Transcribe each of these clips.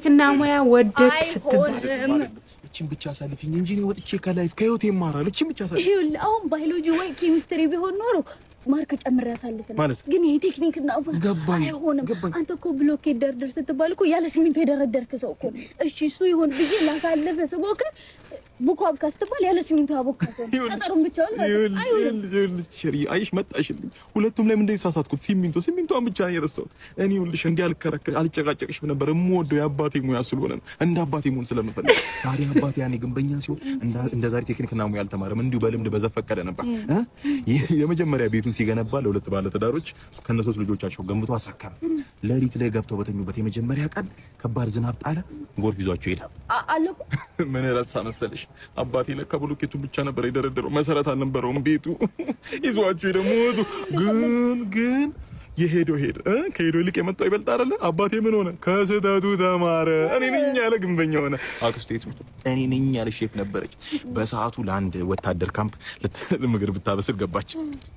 ቴክኒክና ሙያ ወደክ ስትባል እቺን ብቻ አሳልፊኝ እንጂ ነው ወጥቼ ከላይፍ ከህይወቴ ማራል እቺን ብቻ አሳልፊኝ ይኸውልህ አሁን ባዮሎጂ ወይ ኬሚስትሪ ቢሆን ኖሮ ማርክ ጨምሬ ያሳልፈናል ግን ይሄ ቴክኒክና አይሆንም አንተ እኮ ብሎኬት ደርደር ስትባል እኮ ያለ ሲሚንቶ የደረደርክ ሰው እኮ እሺ እሱ ይሁን ብዬ ላሳልፈ ሰቦከ ቡኳብ ካስተባል ያለ ሲሚንቶ አቦካቶ ተጠሩም ብቻውን አይሆንም ሸሪ አይሽ መጣሽልኝ ሁለቱም ላይ ምንድነው ሳሳትኩት ሲሚንቶን ብቻ ነው የረሳሁት እኔ ሁልሽ እንዲህ አልጨቃጨቅሽም ነበር የምወደው የአባቴ ሙያ ስለሆነ እንደ አባቴ ሙን ስለምፈልግ ታዲያ አባቴ ያኔ ግንበኛ ሲሆን እንደ ዛሬ ቴክኒክና ሙያ አልተማረም እንዲሁ በልምድ በዘፈቀደ ነበር የመጀመሪያ ቤቱን ሲገነባ ለሁለት ባለ ትዳሮች ከነሶስት ልጆቻቸው ገንብቶ አሳካም ለሪት ላይ ገብተው በተኙበት የመጀመሪያ ቀን ከባድ ዝናብ ጣለ ጎርፍ ይዟቸው ሄደ አለኩ ምን ረሳ መሰለሽ አባቴ ለካ ብሎኬቱን ብቻ ነበር የደረደረው መሰረት አልነበረውም ቤቱ ይዟቸው ሄደ ሞቱ ግን የሄዶ ከሄዶ ይልቅ የመጣው ይበልጥ አይደለ አባቴ ምን ሆነ ከስተቱ ተማረ እኔ ነኝ ያለ ግንበኛ ሆነ አክስቴት እኔ ነኝ ያለ ሼፍ ነበረች በሰዓቱ ለአንድ ወታደር ካምፕ ለምግብ ብታበስል ገባች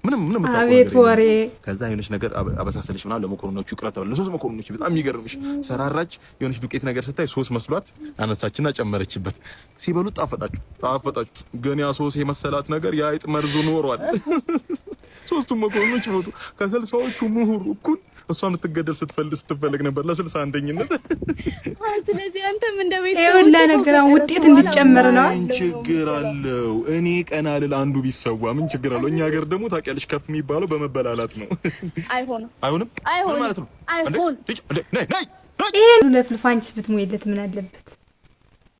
ምንም አቤት ወሬ ከዛ የሆነች ነገር አበሳሰለች ምናምን ለመኮሮኖቹ ይቅራታ ለሶስት መኮሮኖች በጣም የሚገርምሽ ሰራራች የሆነች ዱቄት ነገር ስታይ ሶስ መስሏት አነሳችና ጨመረችበት ሲበሉ ጣፈጣችሁ ግን ያ ሶስ የመሰላት ነገር የአይጥ መርዙ ኖሯል ሶስቱም መኮሮኖች ሞቱ ከ60ዎቹ ምሁር እኩል እሷን ልትገደል ስትፈልግ ነበር ለ61ኝነት ስለዚህ አንተም እንደ ቤት ይሁላ ነገር ውጤት እንዲጨመር ነው ችግር አለው እኔ ቀና ልል አንዱ ቢሰዋ ምን ችግር አለው እኛ ሀገር ደግሞ ታውቂያለሽ ከፍ የሚባለው በመበላላት ነው አይሆንም ማለት ነው ይሄን ለፍልፋንችስ ብትሞይለት ምን አለበት